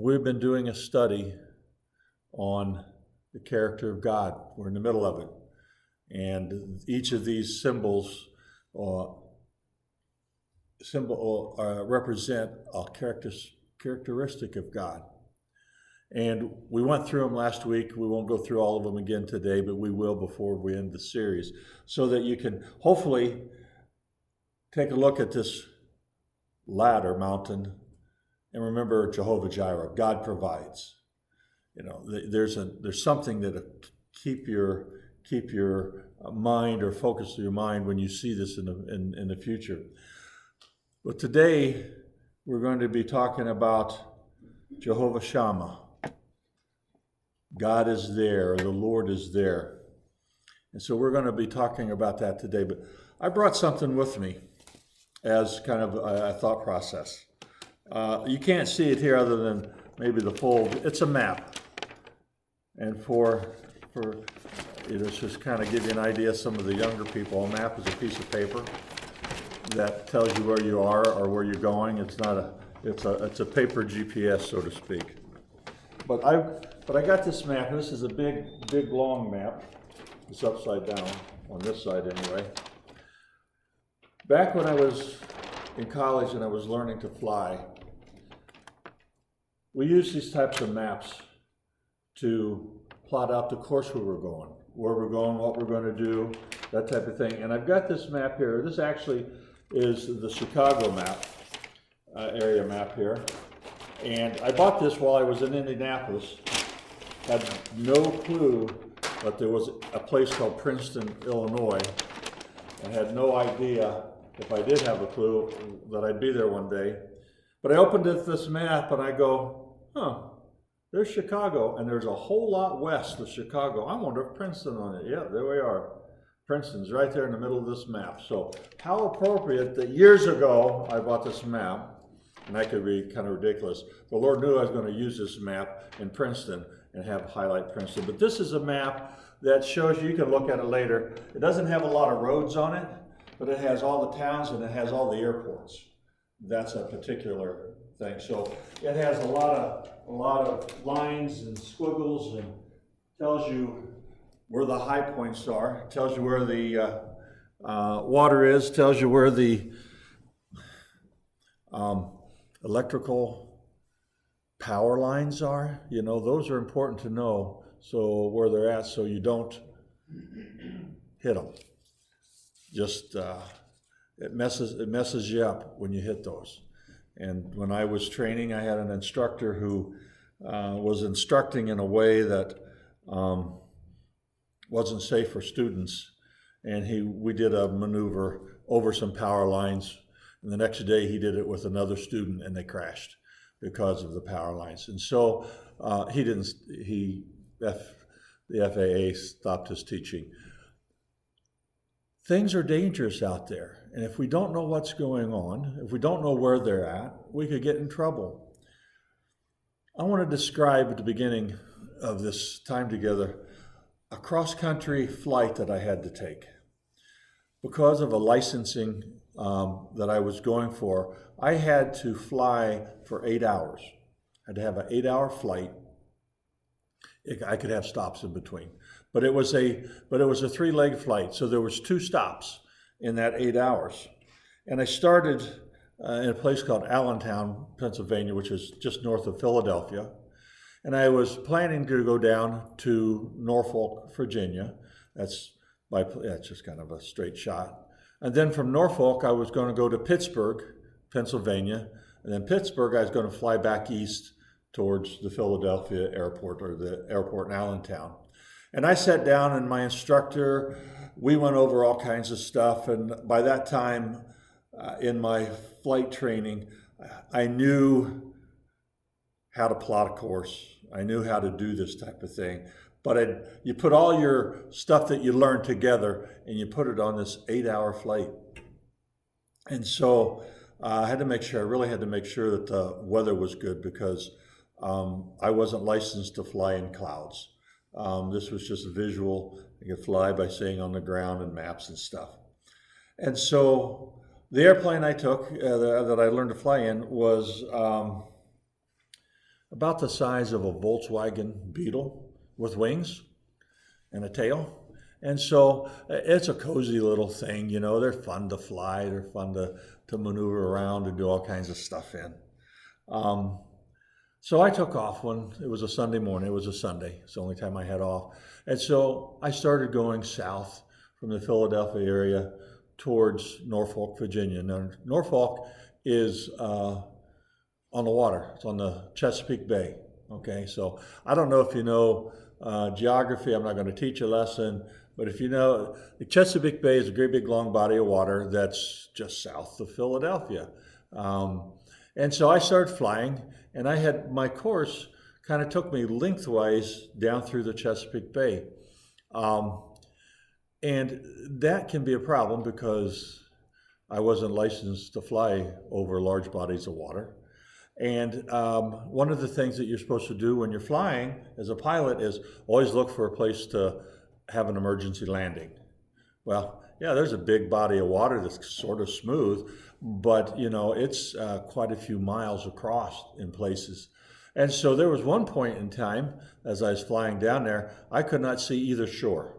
We've been doing a study on the character of God. We're in the middle of it. And each of these symbols represent a characteristic of God. And we went through them last week. We won't go through all of them again today, but we will before we end the series, so that you can hopefully take a look at this ladder mountain and remember Jehovah Jireh. God provides. You know, there's something that keep your mind or focus your mind when you see this in the future. But today we're going to be talking about Jehovah Shammah. God is there, the Lord is there. And so we're going to be talking about that today. But I brought something with me as kind of a thought process. You can't see it here other than maybe the fold. It's a map. And for just kind of give you an idea, some of the younger people, a map is a piece of paper that tells you where you are or where you're going. It's a paper GPS, so to speak. But I got this map. This is a big long map. It's upside down on this side anyway. Back when I was in college and I was learning to fly, we used these types of maps to plot out the course we were going, where we're going, what we're going to do, that type of thing. And I've got this map here. This actually is the Chicago map, area map here. And I bought this while I was in Indianapolis. Had no clue that there was a place called Princeton, Illinois. I had no idea, if I did have a clue, that I'd be there one day. But I opened this map and I go, there's Chicago, and there's a whole lot west of Chicago. I wonder if Princeton on it. Yeah, there we are. Princeton's right there in the middle of this map. So how appropriate that years ago I bought this map, and that could be kind of ridiculous. The Lord knew I was going to use this map in Princeton and highlight Princeton. But this is a map that shows you can look at it later. It doesn't have a lot of roads on it, but it has all the towns and it has all the airports. That's a particular thing. So it has a lot of lines and squiggles and tells you where the high points are, tells you where the water is, tells you where the electrical power lines are. You know, those are important to know, so where they're at, so you don't hit them. Just it messes you up when you hit those. And when I was training, I had an instructor who was instructing in a way that wasn't safe for students, and we did a maneuver over some power lines, and the next day he did it with another student, and they crashed because of the power lines. And so the FAA stopped his teaching. Things are dangerous out there, and if we don't know what's going on, if we don't know where they're at, we could get in trouble. I want to describe at the beginning of this time together a cross-country flight that I had to take. Because of a licensing that I was going for, I had to fly for 8 hours. I had to have an 8-hour flight. I could have stops in between. But it was a 3-leg flight, so there was 2 stops in that 8 hours. And I started in a place called Allentown, Pennsylvania, which is just north of Philadelphia. And I was planning to go down to Norfolk, Virginia. That's just kind of a straight shot. And then from Norfolk, I was going to go to Pittsburgh, Pennsylvania. And then Pittsburgh, I was going to fly back east towards the Philadelphia airport, or the airport in Allentown. And I sat down, and my instructor, we went over all kinds of stuff. And by that time, in my flight training, I knew how to plot a course. I knew how to do this type of thing. But you put all your stuff that you learned together, and you put it on this 8-hour flight. And so I really had to make sure that the weather was good, because I wasn't licensed to fly in clouds. This was just a visual. You could fly by staying on the ground and maps and stuff. And so the airplane I took, that I learned to fly in, was about the size of a Volkswagen Beetle with wings and a tail. And so it's a cozy little thing, you know. They're fun to fly, they're fun to maneuver around and do all kinds of stuff in. Um, so I took off when it was a Sunday morning. It was a Sunday. It's the only time I had off. And so I started going south from the Philadelphia area towards Norfolk, Virginia. Now, Norfolk is on the water. It's on the Chesapeake Bay. Okay, so I don't know if you know geography. I'm not going to teach a lesson, but if you know, the Chesapeake Bay is a great big long body of water that's just south of Philadelphia. And so I started flying, and I had my course kind of took me lengthwise down through the Chesapeake Bay. Um, and that can be a problem because I wasn't licensed to fly over large bodies of water. And one of the things that you're supposed to do when you're flying as a pilot is always look for a place to have an emergency landing. Well, yeah, there's a big body of water that's sort of smooth, but you know, it's quite a few miles across in places. And so there was one point in time as I was flying down there, I could not see either shore.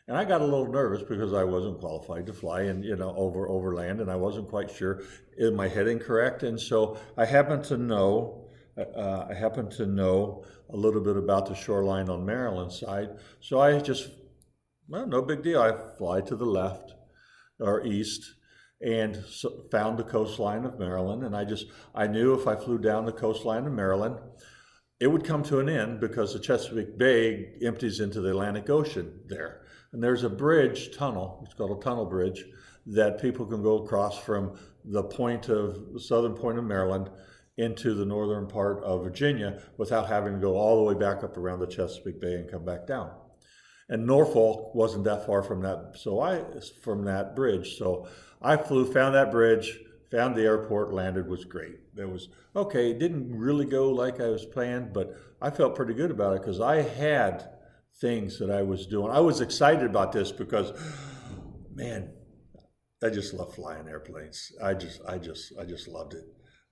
And I got a little nervous because I wasn't qualified to fly and over land, and I wasn't quite sure, am I heading correct? And so I happened to know a little bit about the shoreline on Maryland side. So I just, well, no big deal. I fly to the left or east and found the coastline of Maryland. And I knew if I flew down the coastline of Maryland, it would come to an end because the Chesapeake Bay empties into the Atlantic Ocean there. And there's a bridge, tunnel, it's called a tunnel bridge, that people can go across from the southern point of Maryland into the northern part of Virginia without having to go all the way back up around the Chesapeake Bay and come back down. And Norfolk wasn't that far from that bridge. So I flew, found that bridge, found the airport, landed, was great. It was okay. It didn't really go like I was planned, but I felt pretty good about it because I had things that I was doing. I was excited about this because, man, I just love flying airplanes. I just loved it.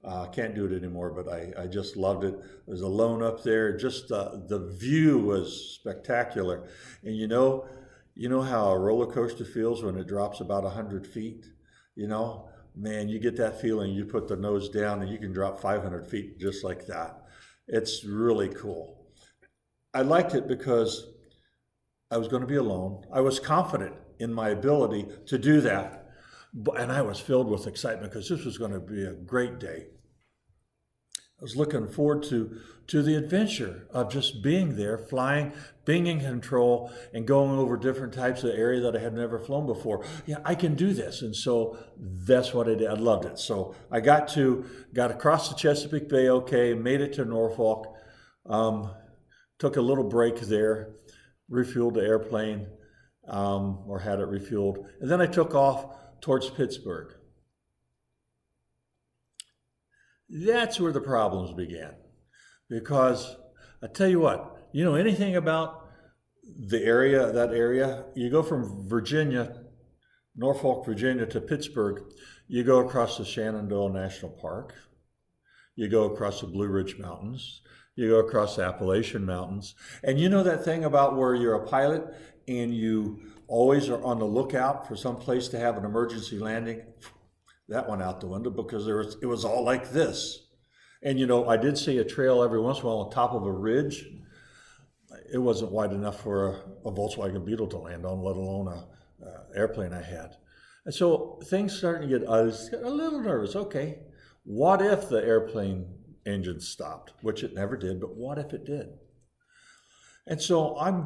I can't do it anymore, but I just loved it. I was alone up there. Just the view was spectacular. And you know how a roller coaster feels when it drops about 100 feet? You know, man, you get that feeling. You put the nose down and you can drop 500 feet just like that. It's really cool. I liked it because I was going to be alone. I was confident in my ability to do that. And I was filled with excitement because this was going to be a great day. I was looking forward to the adventure of just being there, flying, being in control, and going over different types of area that I had never flown before. Yeah, I can do this. And so that's what I did. I loved it. So I got across the Chesapeake Bay okay, made it to Norfolk, took a little break there, refueled the airplane, or had it refueled. And then I took off towards Pittsburgh. That's where the problems began. Because I tell you what, you know anything about that area, you go from Virginia, Norfolk, Virginia to Pittsburgh, you go across the Shenandoah National Park, you go across the Blue Ridge Mountains, you go across the Appalachian Mountains, and you know that thing about where you're a pilot and you always are on the lookout for some place to have an emergency landing? That went out the window because it was all like this. And you know, I did see a trail every once in a while on top of a ridge. It wasn't wide enough for a Volkswagen Beetle to land on, let alone a airplane I had. And so things starting to I was a little nervous. Okay, what if the airplane engine stopped? Which it never did, but what if it did? And so I'm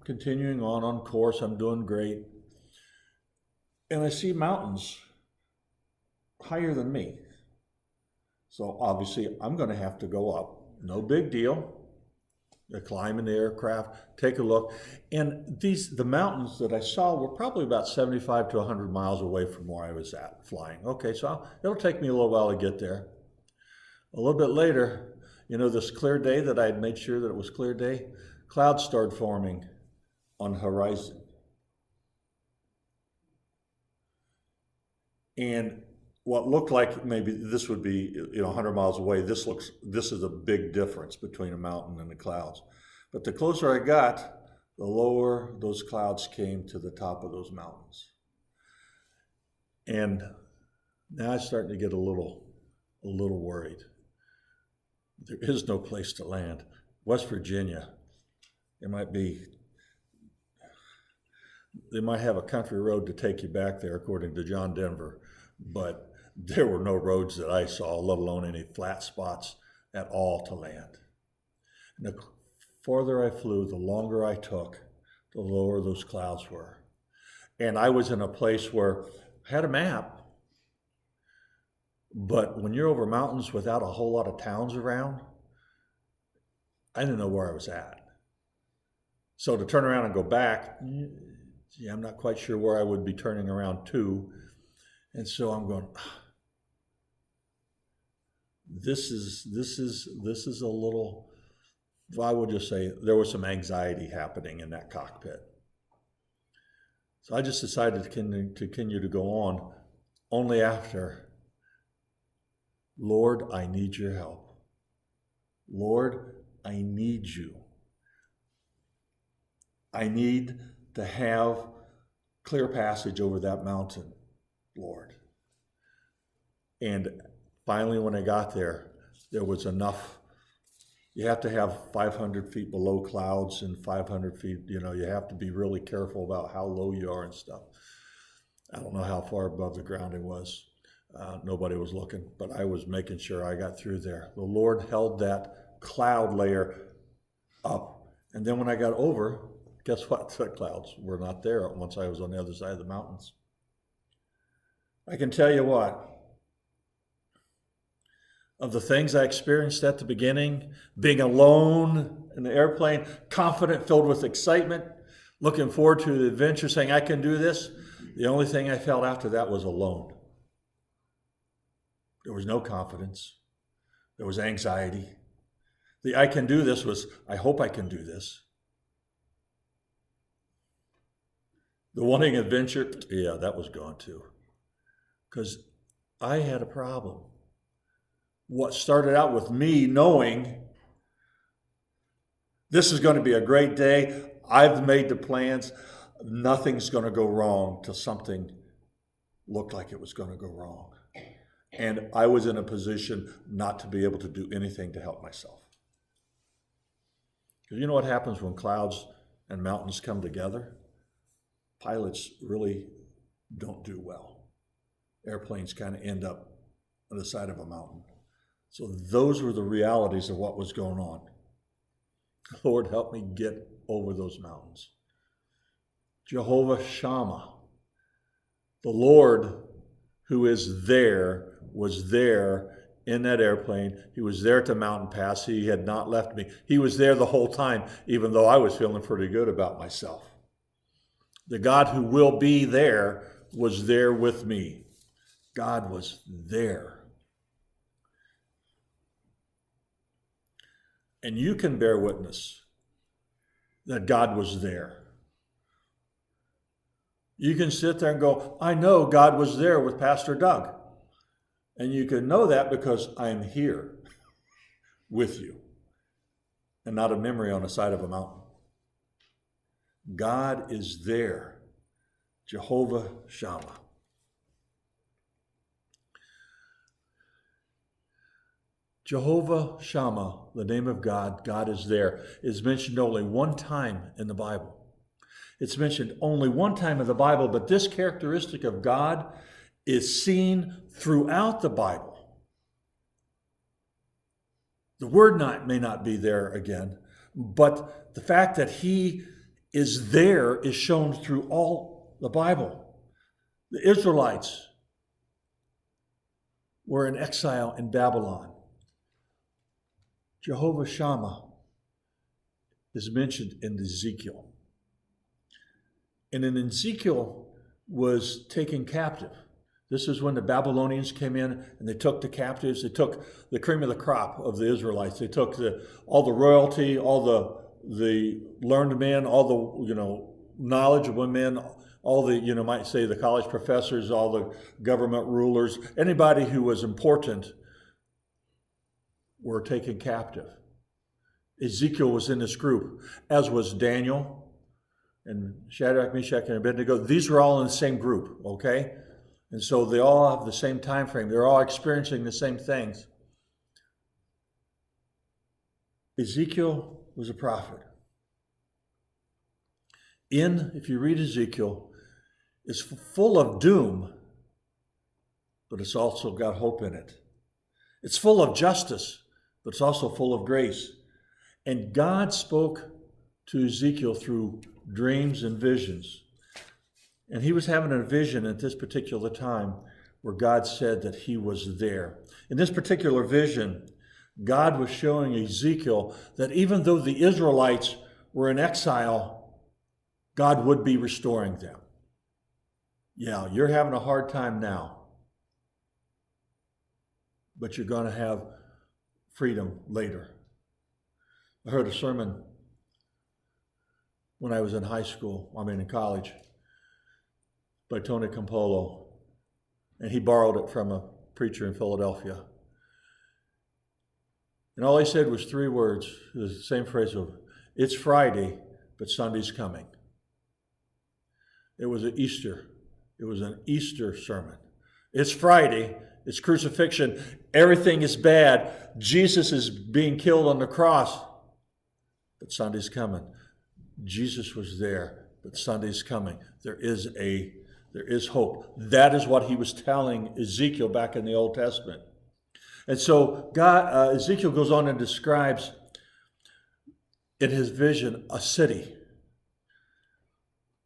continuing on course, I'm doing great. And I see mountains higher than me. So obviously I'm going to have to go up. No big deal. I climb in the aircraft, take a look. And the mountains that I saw were probably about 75 to 100 miles away from where I was at flying. Okay, so it'll take me a little while to get there. A little bit later, you know, this clear day that I had made sure that it was clear day, clouds started forming on the horizon. And what looked like maybe this would be 100 miles away. This is a big difference between a mountain and the clouds. But the closer I got, the lower those clouds came to the top of those mountains. And now I'm starting to get a little worried. There is no place to land. West Virginia, they might have a country road to take you back there, according to John Denver, but there were no roads that I saw, let alone any flat spots at all to land. And the farther I flew, the longer I took, the lower those clouds were. And I was in a place where I had a map, but when you're over mountains without a whole lot of towns around, I didn't know where I was at. So to turn around and go back, I'm not quite sure where I would be turning around to. And so I'm going, this is a little, I would just say there was some anxiety happening in that cockpit. So I just decided to continue to go on only after, Lord, I need your help. Lord, I need you. I need to have clear passage over that mountain, Lord. And finally, when I got there, there was enough. You have to have 500 feet below clouds and 500 feet, you have to be really careful about how low you are and stuff. I don't know how far above the ground it was. Nobody was looking, but I was making sure I got through there. The Lord held that cloud layer up. And then when I got over, guess what? The clouds were not there once I was on the other side of the mountains. I can tell you what, of the things I experienced at the beginning, being alone in the airplane, confident, filled with excitement, looking forward to the adventure, saying, I can do this, the only thing I felt after that was alone. There was no confidence. There was anxiety. The I can do this was, I hope I can do this. The wanting adventure, that was gone too. Because I had a problem. What started out with me knowing this is going to be a great day, I've made the plans, nothing's going to go wrong, till something looked like it was going to go wrong. And I was in a position not to be able to do anything to help myself. Because you know what happens when clouds and mountains come together? Pilots really don't do well. Airplanes kind of end up on the side of a mountain. So those were the realities of what was going on. Lord, help me get over those mountains. Jehovah Shammah, the Lord who is there, was there in that airplane. He was there at the mountain pass. He had not left me. He was there the whole time, even though I was feeling pretty good about myself. The God who will be there was there with me. God was there. And you can bear witness that God was there. You can sit there and go, I know God was there with Pastor Doug. And you can know that because I'm here with you and not a memory on the side of a mountain. God is there. Jehovah Shammah. Jehovah Shammah, the name of God, God is there, is mentioned only one time in the Bible. It's mentioned only one time in the Bible, but this characteristic of God is seen throughout the Bible. The word may not be there again, but the fact that he is there is shown through all the Bible. The Israelites were in exile in Babylon. Jehovah Shammah is mentioned in Ezekiel. And in Ezekiel was taken captive. This is when the Babylonians came in and they took the captives. They took the cream of the crop of the Israelites. They took all the royalty, all the learned men, all the knowledgeable men, all the, might say the college professors, all the government rulers, anybody who was important were taken captive. Ezekiel was in this group, as was Daniel and Shadrach, Meshach, and Abednego. These were all in the same group, okay? And so they all have the same time frame. They're all experiencing the same things. Ezekiel was a prophet. If you read Ezekiel, it's full of doom, but it's also got hope in it. It's full of justice, but it's also full of grace. And God spoke to Ezekiel through dreams and visions. And he was having a vision at this particular time where God said that he was there. In this particular vision, God was showing Ezekiel that even though the Israelites were in exile, God would be restoring them. Yeah, you're having a hard time now, but you're going to have freedom later. I heard a sermon when I was in in college, by Tony Campolo, and he borrowed it from a preacher in Philadelphia. And all he said was 3 words, the same phrase of, it's Friday, but Sunday's coming. It was an Easter sermon. It's Friday, it's crucifixion, everything is bad, Jesus is being killed on the cross, but Sunday's coming. Jesus was there, but Sunday's coming. There is hope. That is what he was telling Ezekiel back in the Old Testament. And so Ezekiel goes on and describes in his vision a city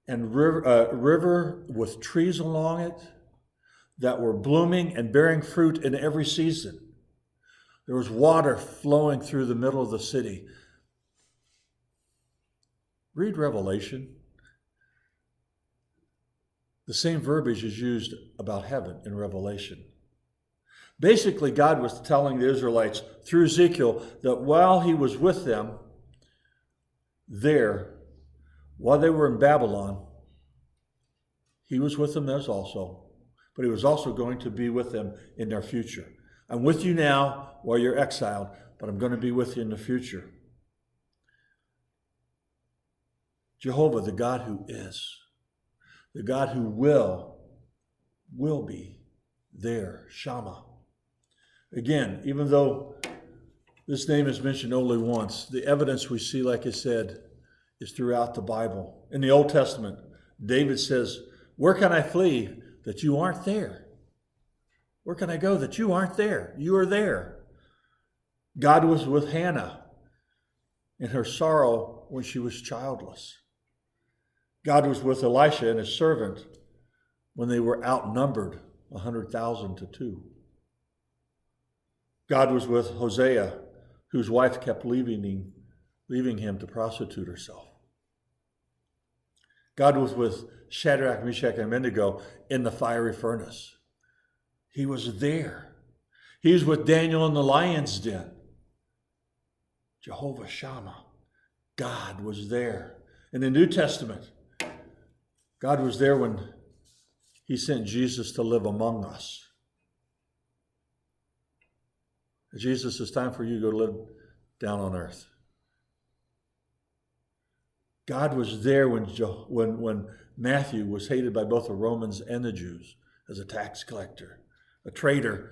and river with trees along it that were blooming and bearing fruit in every season. There was water flowing through the middle of the city. Read Revelation. The same verbiage is used about heaven in Revelation. Basically, God was telling the Israelites through Ezekiel that while he was with them there, while they were in Babylon, he was with them as also, but he was also going to be with them in their future. I'm with you now while you're exiled, but I'm going to be with you in the future. Jehovah, the God who is, the God who will be there, Shammah. Again, even though this name is mentioned only once, the evidence we see, like I said, is throughout the Bible. In the Old Testament, David says, where can I flee that you aren't there? Where can I go that you aren't there? You are there. God was with Hannah in her sorrow when she was childless. God was with Elisha and his servant when they were outnumbered 100,000 to 2. God was with Hosea, whose wife kept leaving him to prostitute herself. God was with Shadrach, Meshach, and Abednego in the fiery furnace. He was there. He was with Daniel in the lion's den. Jehovah Shammah. God was there. In the New Testament, God was there when he sent Jesus to live among us. Jesus, it's time for you to go live down on earth. God was there when Matthew was hated by both the Romans and the Jews as a tax collector, a traitor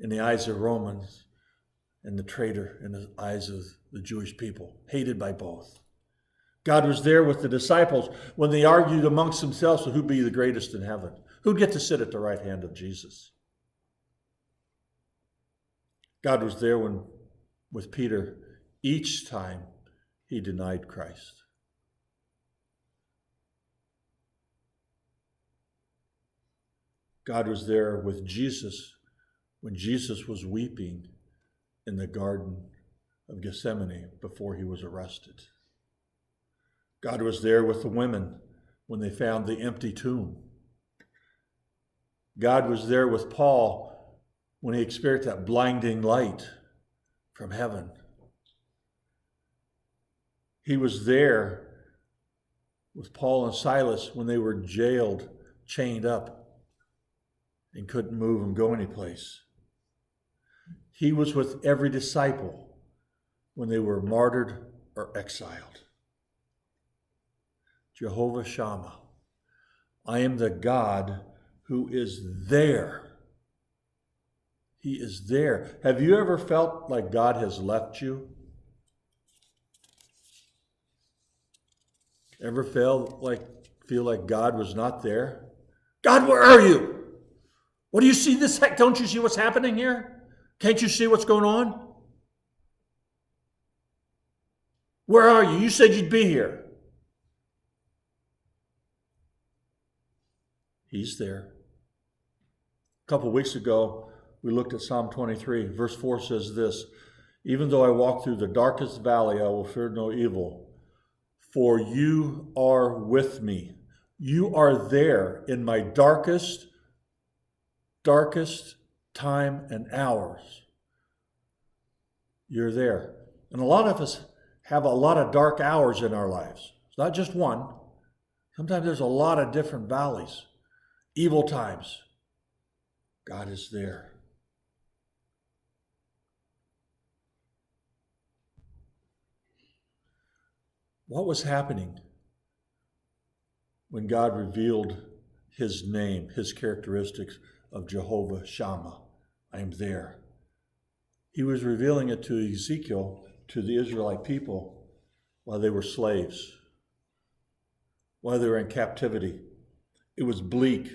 in the eyes of Romans and the traitor in the eyes of the Jewish people, hated by both. God was there with the disciples when they argued amongst themselves who'd be the greatest in heaven, who'd get to sit at the right hand of Jesus. God was there with Peter each time he denied Christ. God was there with Jesus when Jesus was weeping in the Garden of Gethsemane before he was arrested. God was there with the women when they found the empty tomb. God was there with Paul when he experienced that blinding light from heaven. He was there with Paul and Silas when they were jailed, chained up, and couldn't move and go anyplace. He was with every disciple when they were martyred or exiled. Jehovah Shammah, I am the God who is there. He is there. Have you ever felt like God has left you? Ever feel like God was not there? God, where are you? What do you see this? Don't you see what's happening here? Can't you see what's going on? Where are you? You said you'd be here. He's there. A couple of weeks ago, we looked at Psalm 23. Verse 4 says this, even though I walk through the darkest valley, I will fear no evil, for you are with me. You are there in my darkest time and hours. You're there. And a lot of us have a lot of dark hours in our lives. It's not just one. Sometimes there's a lot of different valleys, evil times. God is there. What was happening when God revealed his name, his characteristics of Jehovah Shammah? I am there. He was revealing it to Ezekiel, to the Israelite people, while they were slaves, while they were in captivity. It was bleak.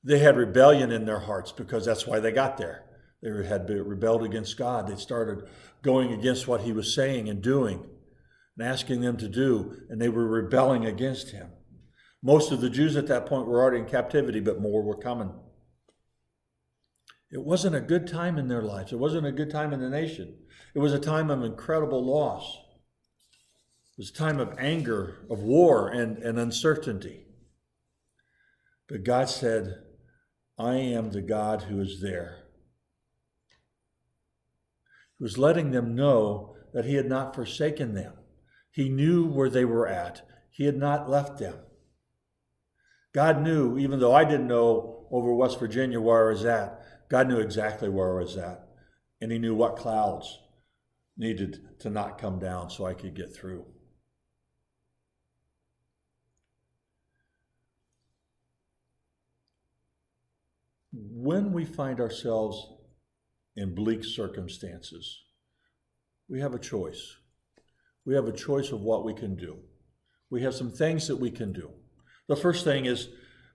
They had rebellion in their hearts because that's why they got there. They had rebelled against God. They started going against what he was saying and doing and asking them to do, and they were rebelling against him. Most of the Jews at that point were already in captivity, but more were coming. It wasn't a good time in their lives. It wasn't a good time in the nation. It was a time of incredible loss. It was a time of anger, of war, and uncertainty. But God said, I am the God who is there. He was letting them know that he had not forsaken them. He knew where they were at. He had not left them. God knew, even though I didn't know over West Virginia where I was at, God knew exactly where I was at. And he knew what clouds needed to not come down so I could get through. When we find ourselves in bleak circumstances, we have a choice. We have a choice of what we can do. We have some things that we can do. The first thing is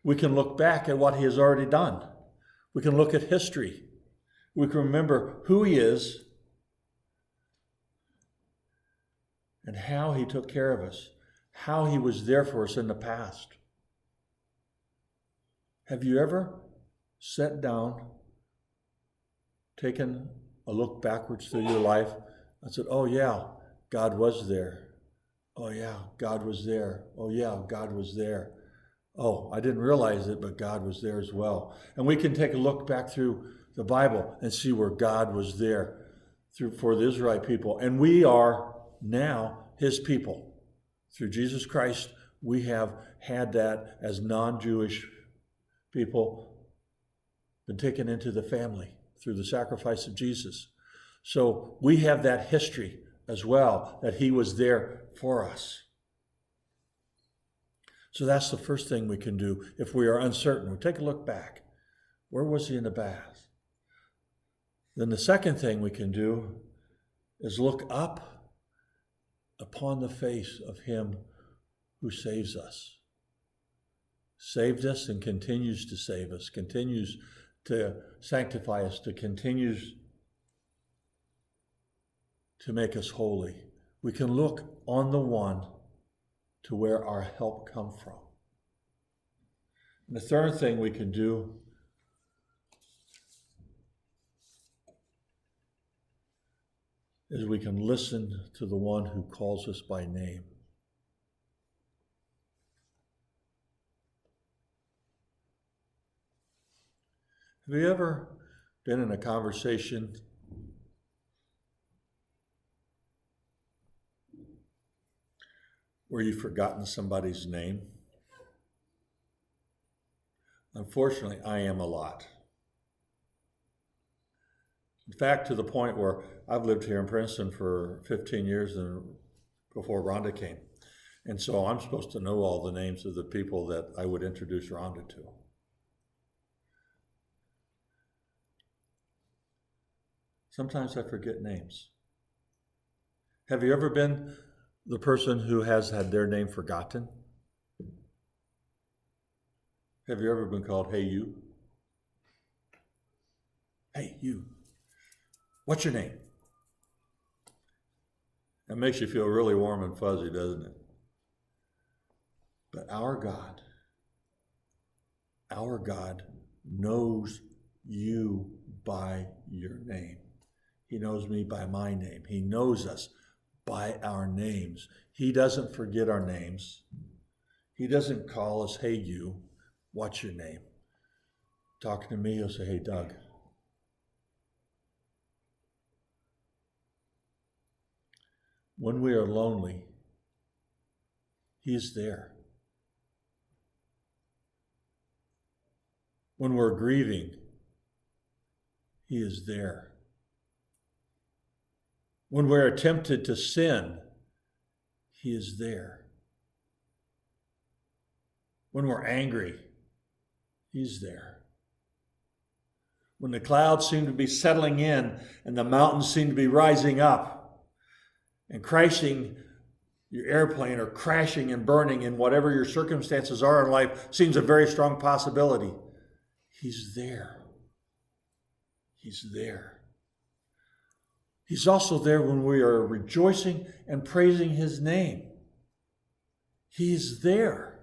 we can look back at what he has already done. We can look at history. We can remember who he is and how he took care of us, how he was there for us in the past. Have you ever sat down, taken a look backwards through your life and said, oh yeah, God was there. Oh yeah, God was there. Oh yeah, God was there. Oh, I didn't realize it, but God was there as well. And we can take a look back through the Bible and see where God was there for the Israelite people. And we are now his people. Through Jesus Christ, we have had that as non-Jewish people been taken into the family through the sacrifice of Jesus. So we have that history as well, that he was there for us. So that's the first thing we can do if we are uncertain. We take a look back. Where was he in the past? Then the second thing we can do is look up upon the face of him who saves us. Saved us and continues to save us, continues to sanctify us, continues to make us holy. We can look on the one to where our help comes from. And the third thing we can do is we can listen to the one who calls us by name. Have you ever been in a conversation where you've forgotten somebody's name? Unfortunately, I am a lot. In fact, to the point where I've lived here in Princeton for 15 years and before Rhonda came. And so I'm supposed to know all the names of the people that I would introduce Rhonda to. Sometimes I forget names. Have you ever been the person who has had their name forgotten? Have you ever been called, hey, you? Hey, you. What's your name? That makes you feel really warm and fuzzy, doesn't it? But our God knows you by your name. He knows me by my name. He knows us by our names. He doesn't forget our names. He doesn't call us, hey, you, what's your name? Talking to me, he'll say, hey, Doug. When we are lonely, he's there. When we're grieving, he is there. When we're tempted to sin, he is there. When we're angry, he's there. When the clouds seem to be settling in and the mountains seem to be rising up and crashing your airplane or crashing and burning, and whatever your circumstances are in life seems a very strong possibility, he's there. He's there. He's also there when we are rejoicing and praising his name. He's there.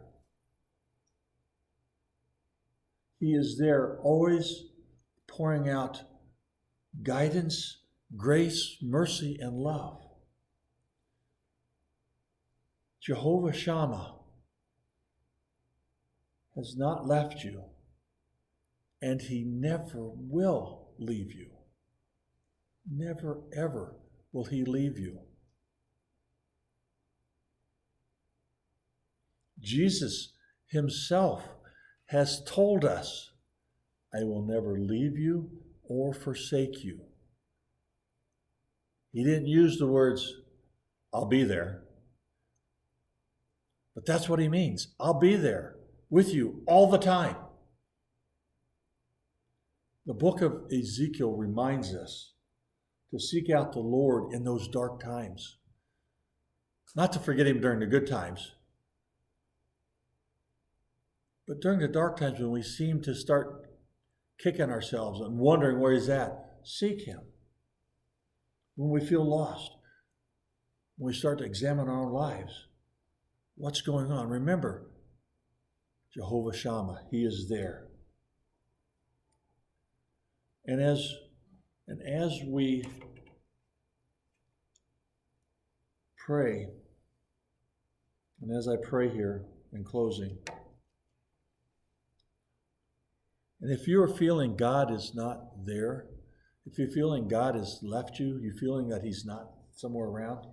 He is there, always pouring out guidance, grace, mercy, and love. Jehovah Shammah has not left you, and he never will leave you. Never, ever will he leave you. Jesus himself has told us, I will never leave you or forsake you. He didn't use the words, I'll be there. But that's what he means. I'll be there with you all the time. The book of Ezekiel reminds us to seek out the Lord in those dark times. Not to forget him during the good times, but during the dark times when we seem to start kicking ourselves and wondering where he's at, seek him. When we feel lost, when we start to examine our lives, what's going on? Remember, Jehovah Shammah, he is there. And as we pray, and as I pray here in closing, and if you're feeling God is not there, if you're feeling God has left you, you're feeling that he's not somewhere around,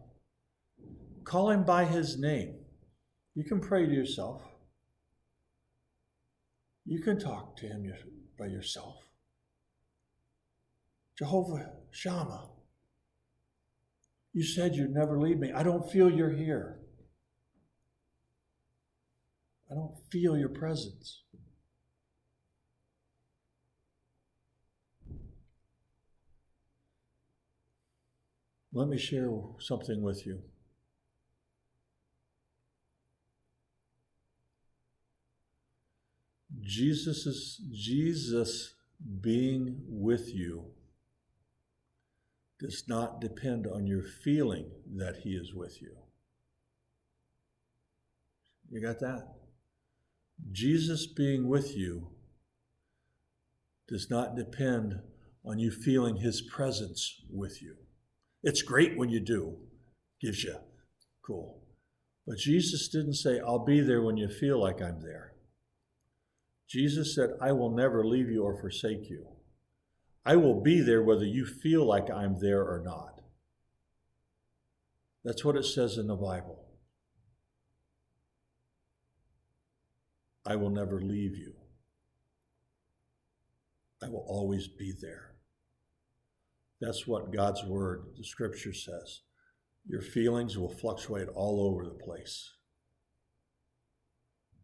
call him by his name. You can pray to yourself. You can talk to him by yourself. Jehovah Shammah, you said you'd never leave me. I don't feel you're here. I don't feel your presence. Let me share something with you. Jesus being with you does not depend on your feeling that he is with you. You got that? Jesus being with you does not depend on you feeling his presence with you. It's great when you do. Gives you cool. But Jesus didn't say, I'll be there when you feel like I'm there. Jesus said, I will never leave you or forsake you. I will be there whether you feel like I'm there or not. That's what it says in the Bible. I will never leave you. I will always be there. That's what God's word, the scripture says. Your feelings will fluctuate all over the place.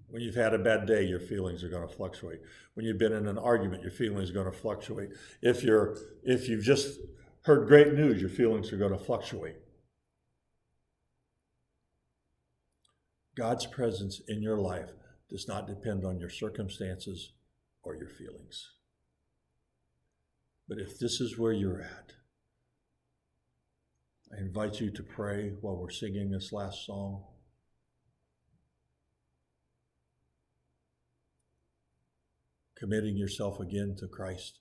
When you've had a bad day, your feelings are going to fluctuate. When you've been in an argument, your feelings are going to fluctuate. If you've just heard great news, your feelings are going to fluctuate. God's presence in your life does not depend on your circumstances or your feelings. But if this is where you're at, I invite you to pray while we're singing this last song. Committing yourself again to Christ,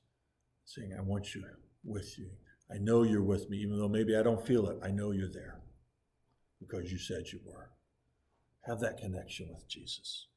saying, I want you with you. I know you're with me, even though maybe I don't feel it. I know you're there because you said you were. Have that connection with Jesus.